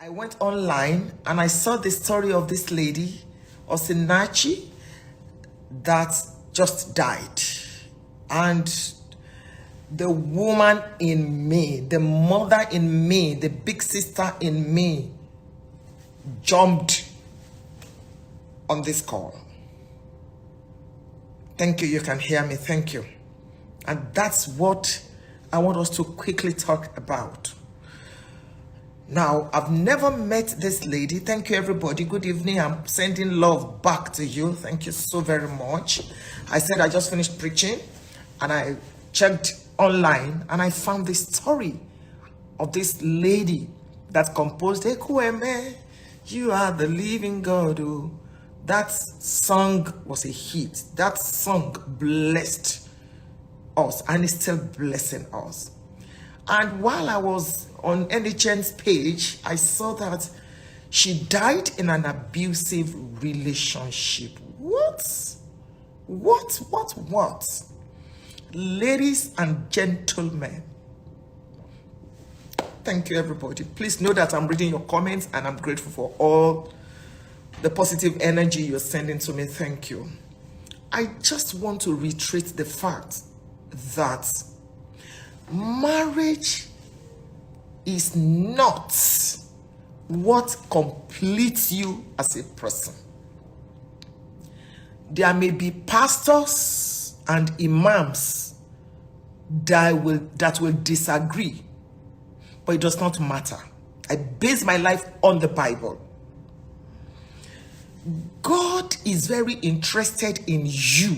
I went online and I saw the story of this lady, Osinachi, that just died. And the woman in me, the mother in me, the big sister in me jumped on this call. Thank you, you can hear me, thank you. And that's what I want us to quickly talk about. Now, I've never met this lady. Thank you, everybody. Good evening. I'm sending love back to you. Thank you so very much. I said I just finished preaching and I checked online and I found this story of this lady that composed Ekweme, You Are the Living God. Oh. That song was a hit. That song blessed us and is still blessing us. And while I was on NHN's page, I saw that she died in an abusive relationship. What? Ladies and gentlemen, thank you, everybody. Please know that I'm reading your comments and I'm grateful for all the positive energy you're sending to me. Thank you. I just want to reiterate the fact that marriage is not what completes you as a person. There may be pastors and imams that will disagree, but it does not matter. I base my life on the Bible. God is very interested in you.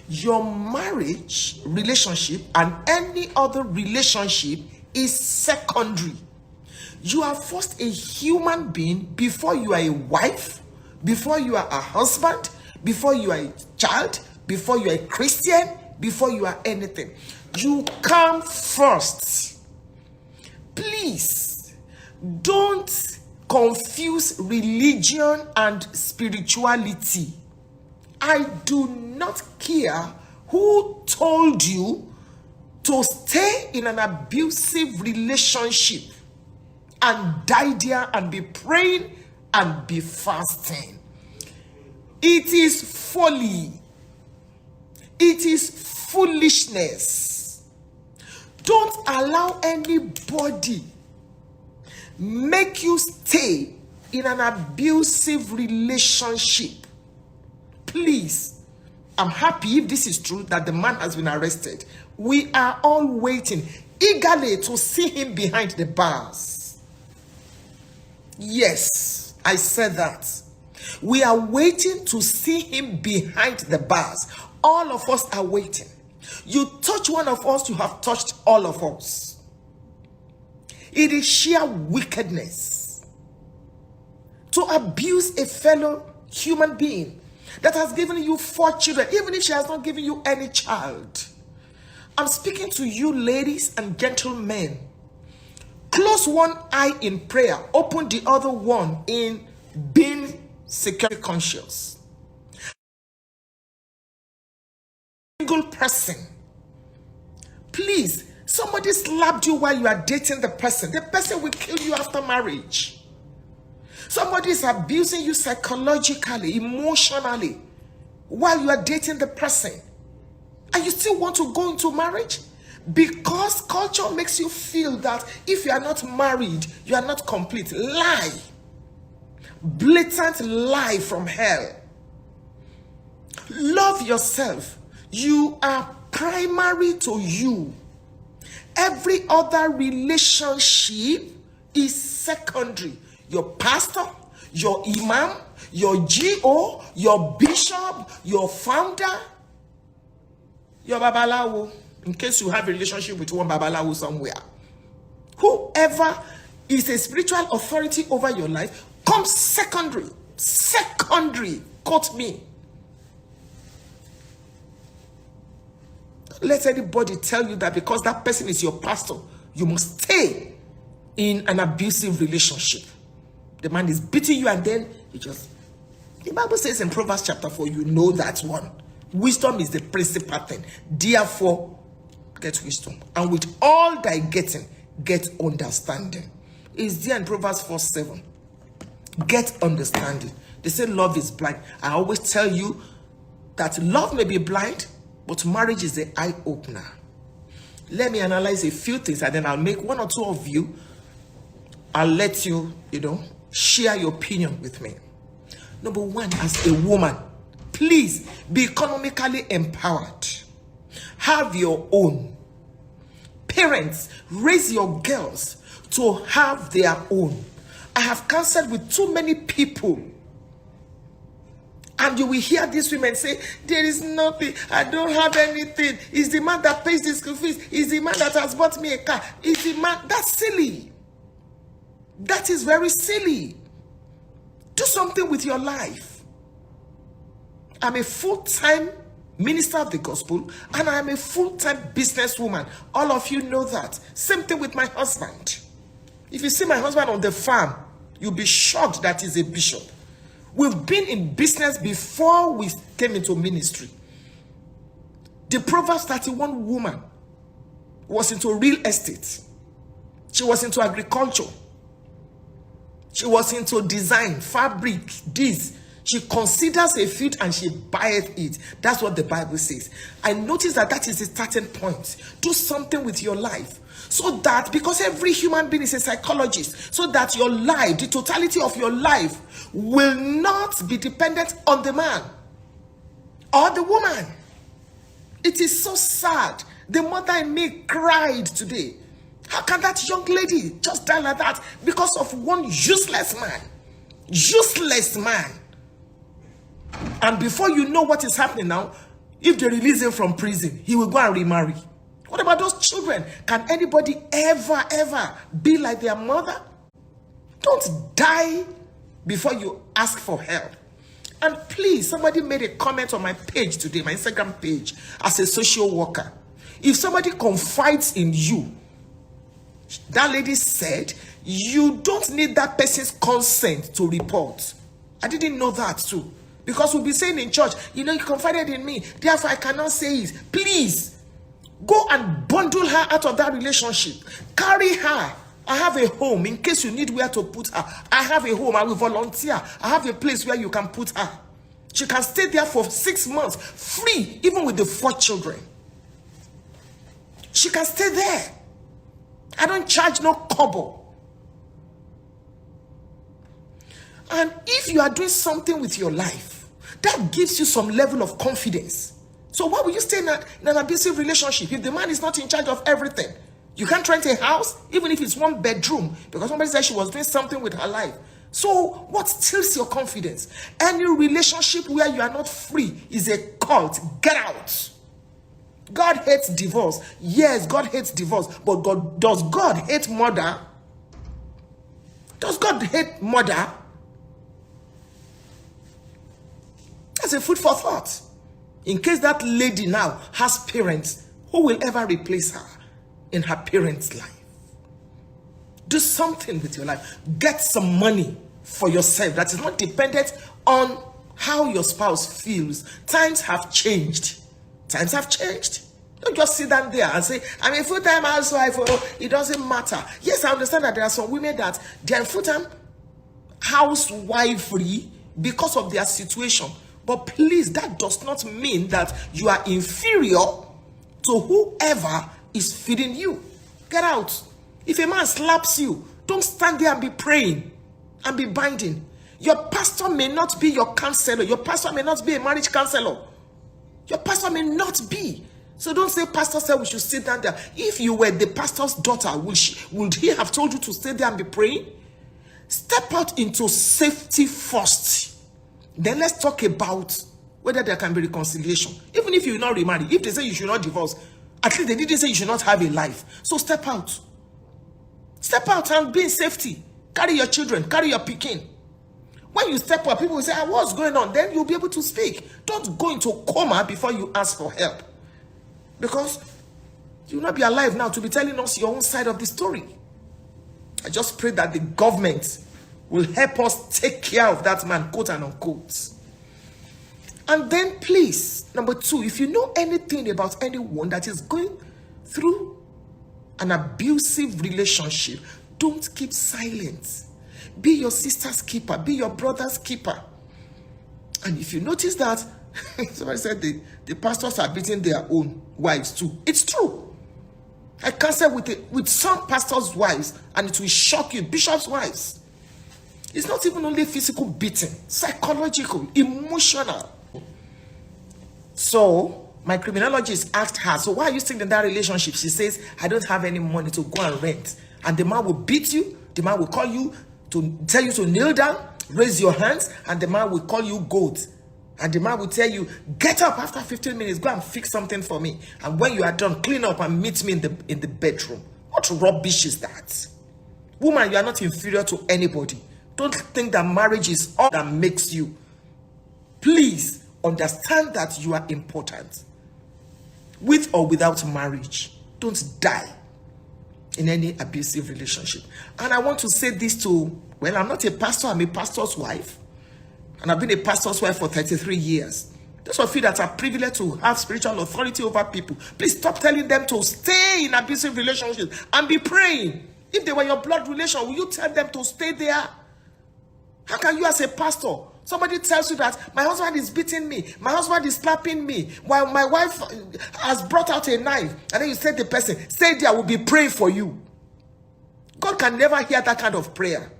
Your marriage relationship and any other relationship is secondary. You are first a human being before you are a wife, before you are a husband, before you are a child, before you are a Christian, before you are anything. You come first. Please don't confuse religion and spirituality. I do not care who told you to stay in an abusive relationship and die there and be praying and be fasting. It is folly. It is foolishness. Don't allow anybody make you stay in an abusive relationship. Please, I'm happy if this is true that the man has been arrested. We are all waiting eagerly to see him behind the bars. Yes, I said that. We are waiting to see him behind the bars. All of us are waiting. You touch one of us, you have touched all of us. It is sheer wickedness to abuse a fellow human being that has given you 4 children, even if she has not given you any child. I'm speaking to you, ladies and gentlemen. Close one eye in prayer, open the other one in being security conscious. Single person, please, somebody slapped you while you are dating the person will kill you after marriage. Somebody is abusing you psychologically, emotionally, while you are dating the person, and you still want to go into marriage because culture makes you feel that if you are not married, you are not complete. Lie. Blatant lie from hell. Love yourself. You are primary to you. Every other relationship is secondary. Your pastor, your imam, your GO, your bishop, your founder, your babalawo, in case you have a relationship with one babalawo somewhere. Whoever is a spiritual authority over your life comes secondary. Secondary. Quote me. Don't let anybody tell you that because that person is your pastor, you must stay in an abusive relationship. The man is beating you and then you just... The Bible says in Proverbs chapter 4, you know that one. Wisdom is the principal thing. Therefore, get wisdom. And with all thy getting, get understanding. is there in Proverbs 4:7. Get understanding. They say love is blind. I always tell you that love may be blind, but marriage is the eye opener. Let me analyze a few things, and then I'll make one or two of you. I'll let you, share your opinion with me. Number one, as a woman, please be economically empowered. Have your own. Parents, raise your girls to have their own. I have counseled with too many people, and you will hear these women say, there is nothing, I don't have anything. It's the man that pays the school fees. It's the man that has bought me a car. It's the man. That's silly. That is very silly. Do something with your life. I'm a full-time minister of the gospel, and I'm a full-time businesswoman. All of you know that. Same thing with my husband. If you see my husband on the farm, you'll be shocked that he's a bishop. We've been in business before we came into ministry. The Proverbs 31 woman was into real estate. She was into agriculture. She was into design, fabric, this. She considers a field and she buyeth it. That's what the Bible says. I notice that is the starting point. Do something with your life. So that, because every human being is a psychologist, so that your life, the totality of your life, will not be dependent on the man or the woman. It is so sad. The mother in me cried today. How can that young lady just die like that because of one useless man? Useless man. And before you know what is happening now, if they release him from prison, he will go and remarry. What about those children? Can anybody ever be like their mother? Don't die before you ask for help. And please, somebody made a comment on my page today, my Instagram page, as a social worker. If somebody confides in you, that lady said, you don't need that person's consent to report. I didn't know that too. Because we'll be saying in church, you confided in me, therefore I cannot say it. Please, go and bundle her out of that relationship. Carry her. I have a home in case you need where to put her. I have a home. I will volunteer. I have a place where you can put her. She can stay there for 6 months, free, even with the 4 children. She can stay there. I don't charge no kobo. And if you are doing something with your life, that gives you some level of confidence. So why would you stay in an abusive relationship if the man is not in charge of everything? You can't rent a house, even if it's 1 bedroom, because somebody said she was doing something with her life. So what steals your confidence? Any relationship where you are not free is a cult. Get out. God hates divorce. Yes, God hates divorce. But does God hate murder? Does God hate murder? That's a food for thought. In case that lady now has parents, who will ever replace her in her parents' life? Do something with your life. Get some money for yourself that is not dependent on how your spouse feels. Times have changed. Times have changed. Don't just sit down there and say, I'm a full-time housewife. Oh, it doesn't matter. Yes, I understand that there are some women that they are full-time housewifery because of their situation. But please, that does not mean that you are inferior to whoever is feeding you. Get out. If a man slaps you, don't stand there and be praying and be binding. Your pastor may not be your counselor. Your pastor may not be a marriage counselor. Your pastor may not be. So don't say, pastor said we should sit down there. If you were the pastor's daughter, would he have told you to stay there and be praying? Step out into safety first. Then let's talk about whether there can be reconciliation. Even if you will not remarry, if they say you should not divorce, at least they didn't say you should not have a life. So step out. Step out and be in safety. Carry your children, carry your pikin. When you step out, people will say, what's going on? Then you'll be able to speak. Don't go into coma before you ask for help. Because you will not be alive now to be telling us your own side of the story. I just pray that the government will help us take care of that man, quote and unquote. And then please, number 2, if you know anything about anyone that is going through an abusive relationship, Don't keep silent. Be your sister's keeper. Be your brother's keeper. And if you notice that, somebody said the pastors are beating their own wives too. It's true. I counsel with some pastors' wives, and it will shock you. Bishops' wives. It's not even only physical beating, psychological, emotional. So my criminologist asked her, so why are you still in that relationship? She says, I don't have any money to go and rent. And the man will beat you. The man will call you to tell you to kneel down, raise your hands, and the man will call you goat. And the man will tell you, get up after 15 minutes, go and fix something for me. And when you are done, clean up and meet me in the bedroom. What rubbish is that? Woman, you are not inferior to anybody. Don't think that marriage is all that makes you. Please understand that you are important. With or without marriage, don't die in any abusive relationship. And I want to say this to, well, I'm not a pastor, I'm a pastor's wife. And I've been a pastor's wife for 33 years. Those of you that are privileged to have spiritual authority over people, please stop telling them to stay in abusive relationships and be praying. If they were your blood relation, will you tell them to stay there? How can you as a pastor, somebody tells you that my husband is beating me, my husband is slapping me, while my wife has brought out a knife, and then you say to the person, stay there, I will be praying for you. God can never hear that kind of prayer.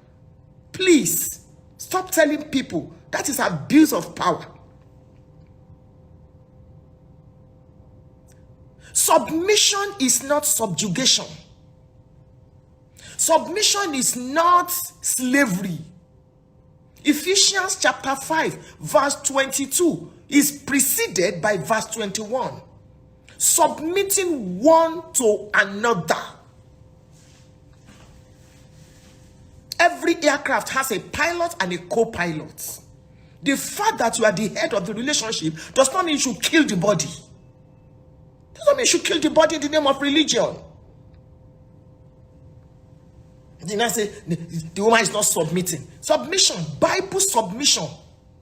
Please, stop telling people. That is abuse of power. Submission is not subjugation. Submission is not slavery. Ephesians chapter 5 verse 22 is preceded by verse 21. Submitting one to another. Every aircraft has a pilot and a co-pilot. The fact that you are the head of the relationship does not mean you should kill the body. Does not mean you should kill the body in the name of religion. Did I say the woman is not submitting? Submission, Bible submission,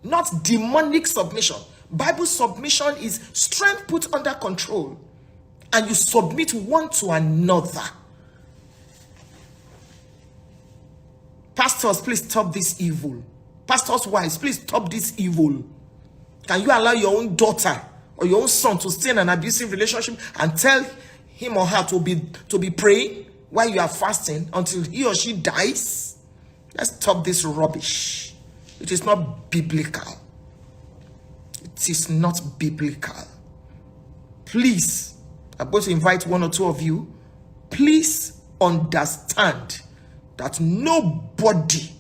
not demonic submission. Bible submission is strength put under control, and you submit one to another. Pastors, please stop this evil. Pastors' wives, please stop this evil. Can you allow your own daughter or your own son to stay in an abusive relationship and tell him or her to be praying while you are fasting until he or she dies? Let's stop this rubbish. It is not biblical. It is not biblical. Please, I'm going to invite one or two of you. Please understand that nobody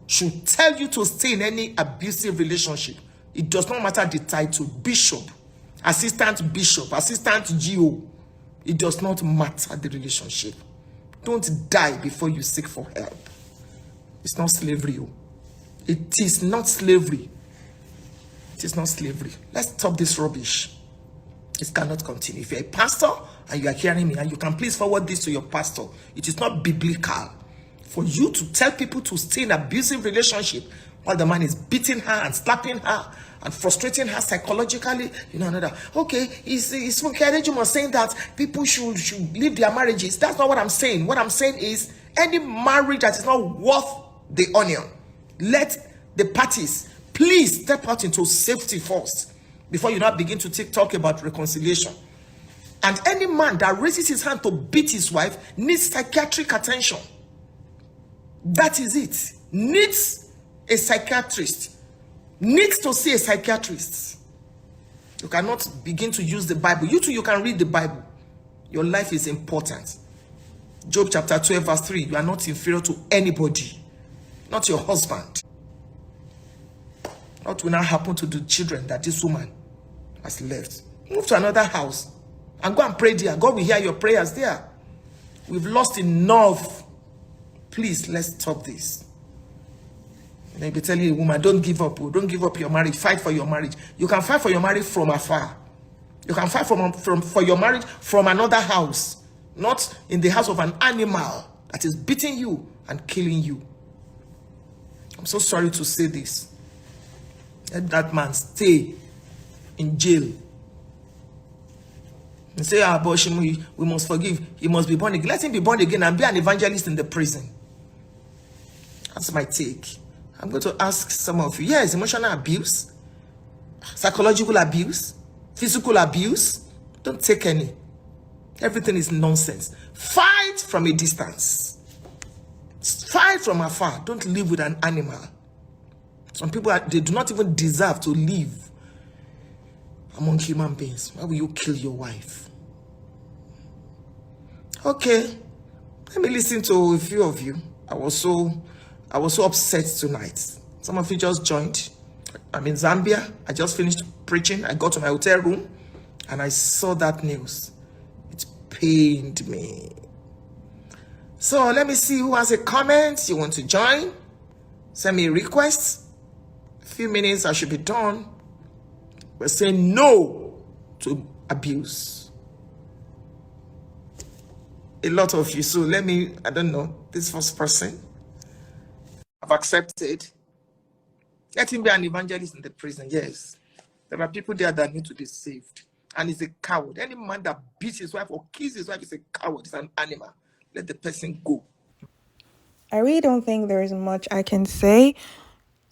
should tell you to stay in any abusive relationship. It does not matter the title, bishop, assistant bishop, assistant GO. It does not matter the relationship. Don't die before you seek for help. It's not slavery. It is not slavery. It is not slavery. Let's stop this rubbish. It cannot continue. If you're a pastor and you are hearing me, and you can please forward this to your pastor, it is not biblical for you to tell people to stay in an abusive relationship while the man is beating her and slapping her and frustrating her psychologically. You know, another. Okay, it's saying that people should leave their marriages. That's not what I'm saying. What I'm saying is any marriage that is not worth the onion, let the parties please step out into safety first before you now begin to talk about reconciliation. And any man that raises his hand to beat his wife needs psychiatric attention. That is it. Needs a psychiatrist. Needs to see a psychiatrist. You cannot begin to use the Bible. You too, you can read the Bible. Your life is important. Job chapter 12 verse 3. You are not inferior to anybody. Not your husband. What will now happen to the children that this woman has left? Move to another house and go and pray there. God will hear your prayers there. We've lost enough. Please, let's stop this. And they'll be telling a woman, don't give up. Don't give up your marriage. Fight for your marriage. You can fight for your marriage from afar. You can fight for your marriage from another house. Not in the house of an animal that is beating you and killing you. I'm so sorry to say this. Let that man stay in jail. And say, but we must forgive. He must be born again. Let him be born again and be an evangelist in the prison. That's my take. I'm going to ask some of you. Yes, emotional abuse, psychological abuse, physical abuse. Don't take any. Everything is nonsense. Fight from a distance. Fight from afar. Don't live with an animal. Some people, they do not even deserve to live among human beings. Why will you kill your wife? Okay, let me listen to a few of you. I was so upset tonight. Some of you just joined. I'm in Zambia. I just finished preaching. I got to my hotel room and I saw that news. It pained me. So let me see who has a comment. You want to join? Send me a request. A few minutes, I should be done. We're saying no to abuse. A lot of you. So let me, I don't know, this first person I've accepted. Let him be an evangelist in the prison. Yes. There are people there that need to be saved. And he's a coward. Any man that beats his wife or kills his wife is a coward. He's an animal. Let the person go. I really don't think there is much I can say.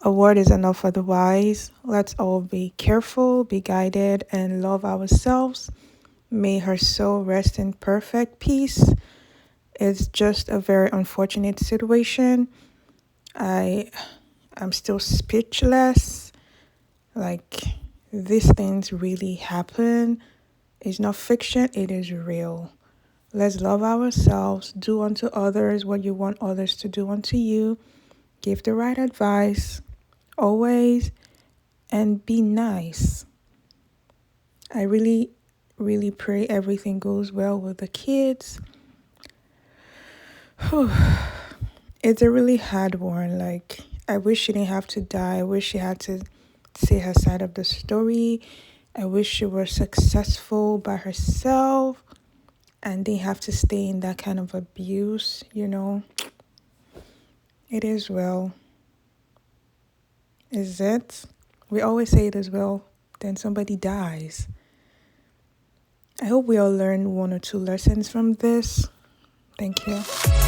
A word is enough for the wise. Let's all be careful, be guided, and love ourselves. May her soul rest in perfect peace. It's just a very unfortunate situation. I'm still speechless. Like, these things really happen. It's not fiction, it is real. Let's love ourselves, do unto others what you want others to do unto you. Give the right advice, always, and be nice. I really, really pray everything goes well with the kids. It's a really hard one. Like, I wish she didn't have to die. I wish she had to say her side of the story. I wish she were successful by herself and didn't have to stay in that kind of abuse, you know. It is well. Is it? We always say it as well. Then somebody dies. I hope we all learn 1 or 2 lessons from this. Thank you.